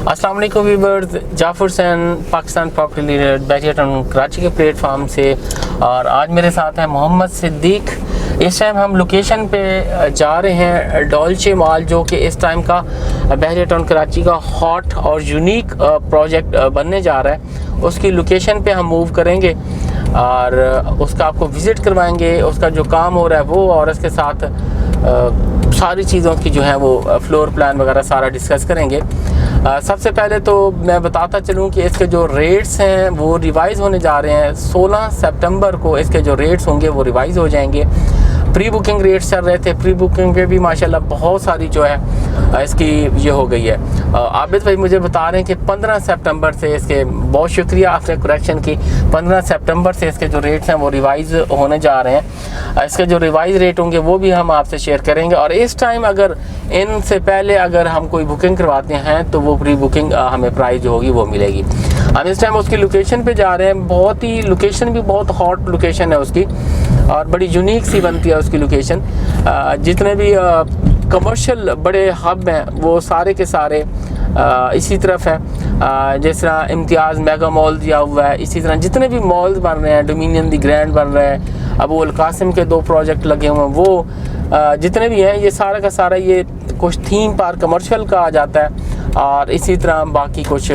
अस्सलाम वालेकुम viewers, Jafar Hussain Pakistan property leader Bahria town Karachi के प्लेटफार्म से। और आज मेरे साथ हैं मोहम्मद सिद्दीक। इस टाइम हम लोकेशन पे जा रहे हैं डॉल्चे मॉल, जो कि इस टाइम का बैरियर टाउन कराची का हॉट और यूनिक प्रोजेक्ट बनने जा रहा है। उसकी लोकेशन पे हम मूव करेंगे और उसका आपको विज़िट करवाएंगे, उसका जो काम हो रहा है वो, और इसके साथ सारी चीज़ों की जो है वो फ्लोर प्लान वगैरह सारा डिस्कस करेंगे। सबसे पहले तो मैं बताता चलूँ कि इसके जो रेट्स हैं वो रिवाइज़ होने जा रहे हैं। 16 सितंबर को इसके जो रेट्स होंगे वो रिवाइज़ हो जाएंगे। प्री बुकिंग रेट्स चल रहे थे, प्री बुकिंग पे भी माशाल्लाह बहुत सारी जो है इसकी ये हो गई है। आबिद भाई मुझे बता रहे हैं कि 15 सितंबर से इसके, बहुत शुक्रिया आपने करेक्शन की, 15 सितंबर से इसके जो रेट्स हैं वो रिवाइज़ होने जा रहे हैं। इसके जो रिवाइज़ रेट होंगे वो भी हम आपसे शेयर करेंगे। और इस टाइम अगर इनसे पहले अगर हम कोई बुकिंग करवाते हैं तो वो प्री बुकिंग हमें प्राइस जो होगी वो मिलेगी। हम इस टाइम उसकी लोकेशन पे जा रहे हैं। बहुत ही लोकेशन भी बहुत हॉट लोकेशन है उसकी और बड़ी यूनिक सी बनती है उसकी लोकेशन। जितने भी कमर्शियल बड़े हब हैं वो सारे के सारे इसी तरफ हैं। जिस तरह इम्तियाज़ मेगा मॉल दिया हुआ है, इसी तरह जितने भी मॉल्स बन रहे हैं, डोमिनियन दी ग्रैंड बन रहा है, अबू अल कासिम के 2 प्रोजेक्ट लगे हुए हैं, वो जितने भी हैं ये सारा का सारा ये कुछ थीम पार्क कमर्शियल का आ जाता है। और इसी तरह बाकी कुछ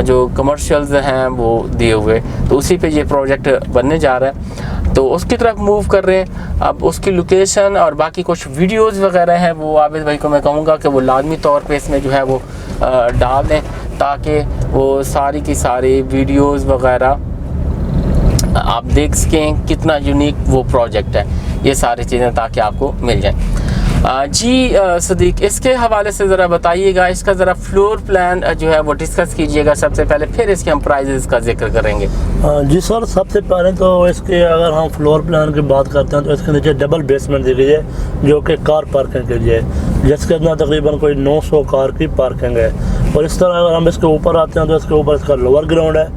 जो कमर्शियल्स हैं वो दिए हुए, तो उसी पे ये प्रोजेक्ट बनने जा रहा है, तो उसकी तरफ मूव कर रहे हैं। अब उसकी लोकेशन और बाकी कुछ वीडियोस वगैरह हैं वो आबिद भाई को मैं कहूँगा कि वो लाजमी तौर पे इसमें जो है वो डाल दें, ताकि वो सारी की सारी वीडियोस वगैरह आप देख सकें कितना यूनिक वो प्रोजेक्ट है, ये सारी चीज़ें ताकि आपको मिल जाएं। जी सदीक, इसके हवाले से ज़रा बताइएगा, इसका ज़रा फ्लोर प्लान जो है वो डिस्कस कीजिएगा सबसे पहले, फिर इसके हम प्राइजेस का जिक्र करेंगे। जी सर, सबसे पहले तो इसके अगर हम फ्लोर प्लान की बात करते हैं तो इसके नीचे डबल बेसमेंट दी गई है जो कि कार पार्किंग के लिए, जिसके अंदर तकरीबन कोई 900 कार की पार्किंग है। और इस तरह अगर हम इसके ऊपर आते हैं तो इसके ऊपर इसका लोअर ग्राउंड है,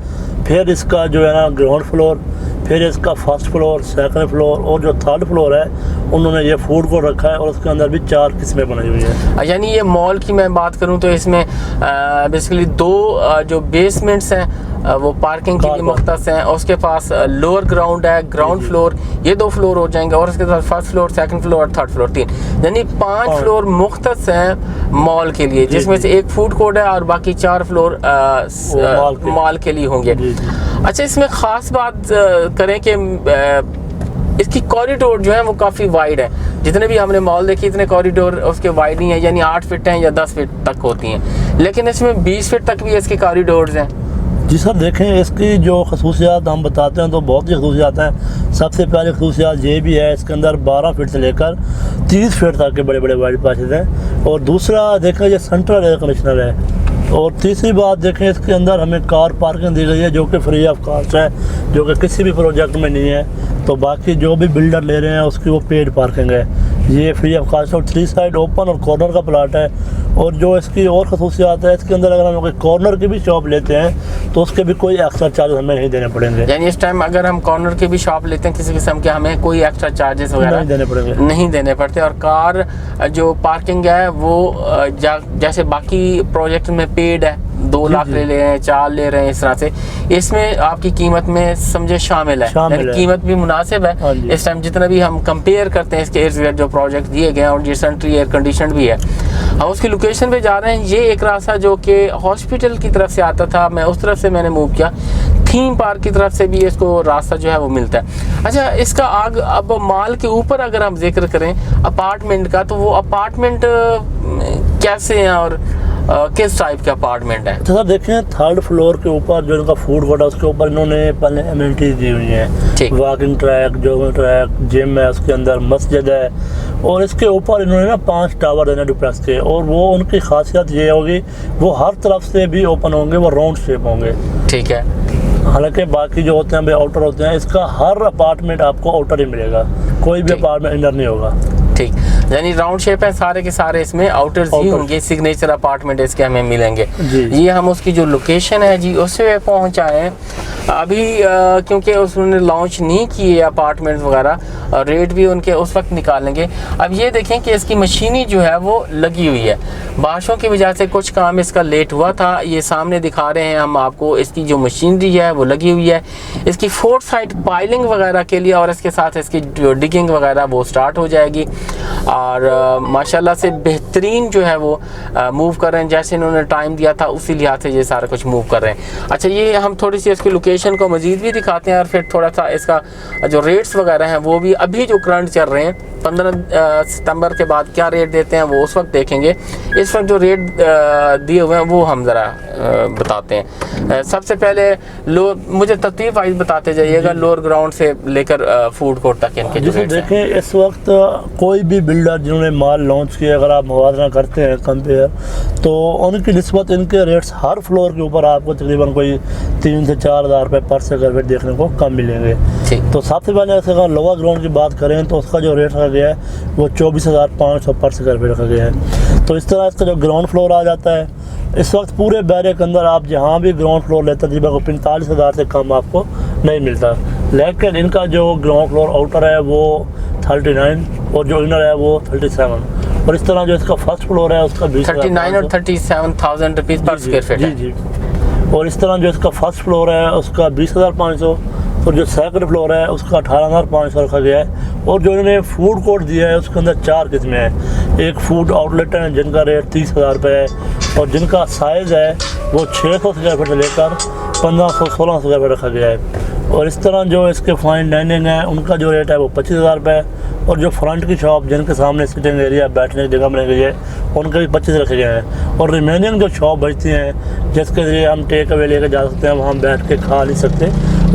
फिर इसका जो है ना ग्राउंड फ्लोर, फिर इसका फर्स्ट फ्लोर, सेकंड फ्लोर, और जो थर्ड फ्लोर है उन्होंने ये फूड कोर्ट रखा है और उसके अंदर भी 4 किस्में बनी हुई है। यानी ये मॉल की मैं बात करूं तो इसमें बेसिकली 2 जो बेसमेंट्स हैं वो पार्किंग के लिए मुख्तस हैं, और उसके पास लोअर ग्राउंड है, ग्राउंड फ्लोर, ये 2 फ्लोर हो जाएंगे, और उसके साथ फर्स्ट फ्लोर, सेकंड फ्लोर और थर्ड फ्लोर 3, यानी 5 फ्लोर मुख्तस हैं मॉल के लिए, जिसमें से 1 फूड कोर्ट है और बाकी 4 फ्लोर मॉल के लिए होंगे। अच्छा, इसमें ख़ास बात करें कि इसकी कॉरिडोर जो है वो काफ़ी वाइड है। जितने भी हमने मॉल देखे इतने कॉरिडोर उसके वाइड नहीं है, यानी 8 फीट हैं या 10 फीट तक होती हैं, लेकिन इसमें 20 फीट तक भी इसके कॉरिडोर्स हैं। जी सर, देखें इसकी जो खसूसियात हम बताते हैं तो बहुत ही खसूसियात हैं। सबसे पहले खसूसियात ये भी है, इसके अंदर 12 फीट से लेकर 30 फीट तक के बड़े बड़े वाइड पासेज हैं। और दूसरा देखें ये सेंट्रल एयर कंडीशनर है। और तीसरी बात देखें, इसके अंदर हमें कार पार्किंग दी गई है जो कि फ्री ऑफ कॉस्ट है, जो कि किसी भी प्रोजेक्ट में नहीं है। तो बाकी जो भी बिल्डर ले रहे हैं उसकी वो पेड पार्किंग है, ये फ्री ऑफ कॉस्ट। और 3 साइड ओपन और कॉर्नर का प्लाट है। और जो इसकी और खसूसियात है, इसके अंदर अगर हम कोई कॉर्नर की भी शॉप लेते हैं तो उसके भी कोई एक्स्ट्रा चार्ज हमें नहीं देने पड़ेंगे। यानी इस टाइम अगर हम कॉर्नर की भी शॉप लेते हैं किसी किस्म के, हमें कोई एक्स्ट्रा चार्जेस वगैरह नहीं देने पड़ते। और कार जो पार्किंग है वो जैसे बाकी प्रोजेक्ट में पेड है, 2 लाख ले रहे हैं, 4 ले रहे हैं, इस तरह से इसमें आपकी कीमत में समझे शामिल है, कीमत भी मुनासिब है। इस टाइम जितना भी हम कंपेयर करते हैं इसके इर्द गिर्द जो प्रोजेक्ट दिए गए हैं, और रिसेंटली एयर कंडीशन भी है। हम उसकी लोकेशन पे जा रहे हैं। ये एक रास्ता जो कि हॉस्पिटल की तरफ से आता था, मैं उस तरफ से मैंने मूव किया, थीम पार्क की तरफ से भी इसको रास्ता जो है वो मिलता है। अच्छा, इसका अब मॉल के ऊपर अगर हम जिक्र करें अपार्टमेंट का, तो वो अपार्टमेंट कैसे हैं और किस टाइप के अपार्टमेंट है? तो सर देखें, थर्ड फ्लोर के ऊपर जो इनका फूड कोर्ट है उसके ऊपर इन्होंने पहले एमिनिटीज दी हुई हैं, walking track, jogging track, gym है, उसके अंदर मस्जिद है। और इसके ऊपर इन्होंने ना 5 टावर देना डुप्लेक्स के, और वो उनकी खासियत ये होगी वो हर तरफ से भी ओपन होंगे, वो राउंड शेप होंगे। ठीक है। हालांकि बाकी जो होते हैं भाई आउटर होते हैं, इसका हर अपार्टमेंट आपको आउटर ही मिलेगा, कोई भी अपार्टमेंट इंडर नहीं होगा। ठीक, यानी राउंड शेप है सारे के सारे, इसमें आउटर्स ही होंगे। सिग्नेचर अपार्टमेंट इसके हमें मिलेंगे जी। ये हम उसकी जो लोकेशन है जी उससे पहुंच आए हैं अभी, क्योंकि उसने लॉन्च नहीं किए अपार्टमेंट वगैरह, रेट भी उनके उस वक्त निकालेंगे। अब ये देखें कि इसकी मशीनी जो है वो लगी हुई है, बारिशों की वजह से कुछ काम इसका लेट हुआ था। ये सामने दिखा रहे हैं हम आपको, इसकी जो मशीनरी है वो लगी हुई है। इसकी 4 साइड पाइलिंग वगैरह के लिए और इसके साथ इसकी जो डिगिंग वगैरह वो स्टार्ट हो जाएगी। और माशाल्लाह से बेहतरीन जो है वो मूव कर रहे हैं, जैसे इन्होंने टाइम दिया था उसी लिहाज से ये सारा कुछ मूव कर रहे हैं। अच्छा, ये हम थोड़ी सी इसकी लोकेशन को मज़ीद भी दिखाते हैं और फिर थोड़ा सा इसका जो रेट्स वगैरह हैं वो भी अभी जो करंट चल रहे हैं 15 सितंबर के बाद क्या रेट देते हैं वो उस वक्त देखेंगे। इस वक्त जो रेट दिए हुए हैं वो हम ज़रा बताते हैं। सबसे पहले मुझे तरतीब वाइज बताते जाइएगा, लोअर ग्राउंड से लेकर फूड कोर्ट तक इनके जो रेट्स हैं। देखें, इस वक्त कोई भी बिल्डर जिन्होंने माल लॉन्च किया, अगर आप मुवाजना करते हैं कंपेयर, तो उनकी निस्बत इनके रेट्स हर फ्लोर के ऊपर आपको तकरीबन कोई 3 से 4 हज़ार रुपये पर स्क्वायर फीट देखने को कम मिलेंगे। तो सबसे पहले अगर लोअर ग्राउंड की बात करें तो उसका जो रेट रखा गया है वो 24,500 पर स्क्वायर फीट रखा गया है। तो इस तरह इसका जो ग्राउंड फ्लोर आ जाता है, इस वक्त पूरे बैरियर के अंदर आप जहाँ भी ग्राउंड फ्लोर लेते हैं तकरीबन 45,000 से कम आपको नहीं मिलता। लेकिन इनका जो ग्राउंड फ्लोर आउटर है वो 39 और जो इनर है वो 37, और इस तरह जो इसका फर्स्ट फ्लोर है उसका 39 और 37,000 रुपीज़ पर स्क्वायर फीट है। जी। और इस तरह जो इसका फर्स्ट फ्लोर है उसका 20,500 और जो सेकंड फ्लोर है उसका 18,500 रखा गया है। और जो इन्होंने फूड कोर्ट दिया है उसके अंदर 4 किस्में हैं। एक फूड आउटलेट है जिनका रेट 30,000 रुपये है, और जिनका साइज़ है वो 600 स्क्वायर फीट से लेकर 1500-1600 स्क्वायर फीट रखा गया है। और इस तरह जो इसके फाइन डाइनिंग है उनका जो रेट है वो 25,000 रुपये है। और जो फ्रंट की शॉप जिनके सामने सिटिंग एरिया बैठने की जगह बनाई गई है उनके भी 25 रखे गए हैं। और रिमेनिंग जो शॉप बचती हैं जिसके ज़रिए हम टेक अवे लेकर जा सकते हैं, वहाँ बैठ के खा नहीं सकते,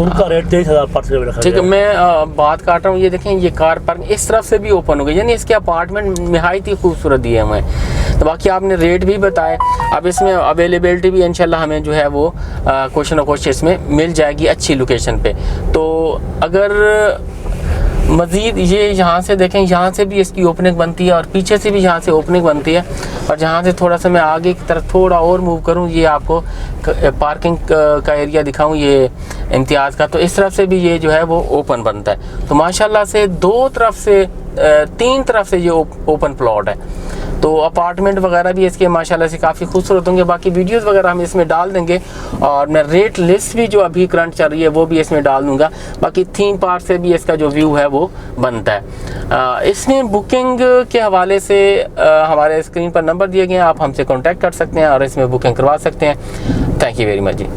उनका रेट 23,000 पर स्क्वायर फीट रखा गया है। ठीक है, मैं बात काट रहा हूँ। ये देखें, ये कार पार्क इस तरफ से भी ओपन हो गई, यानी इसके अपार्टमेंट निहायत ही खूबसूरत दिए हुए हैं। तो बाकी आपने रेट भी बताए, अब इसमें अवेलेबिलिटी भी इंशाल्लाह हमें जो है वो कुछ ना कुछ इसमें मिल जाएगी अच्छी लोकेशन पे। तो अगर मज़ीद ये यहाँ से देखें, यहाँ से भी इसकी ओपनिंग बनती है और पीछे से भी यहाँ से ओपनिंग बनती है। और जहाँ से थोड़ा सा मैं आगे की तरफ थोड़ा और मूव करूँ, ये आपको पार्किंग का एरिया दिखाऊँ ये इम्तियाज़ का, तो इस तरफ से भी ये जो है वो ओपन बनता है। तो माशाल्लाह से 2 तरफ से 3 तरफ से ये ओपन प्लॉट है। तो अपार्टमेंट वगैरह भी इसके माशाल्लाह से काफ़ी खूबसूरत होंगे। बाकी वीडियोस वगैरह हम इसमें डाल देंगे और मैं रेट लिस्ट भी जो अभी करंट चल रही है वो भी इसमें डाल दूंगा। बाकी थीम पार्क से भी इसका जो व्यू है वो बनता है। इसमें बुकिंग के हवाले से हमारे स्क्रीन पर नंबर दिए गए हैं, आप हमसे कॉन्टैक्ट कर सकते हैं और इसमें बुकिंग करवा सकते हैं। Thank you very much ji.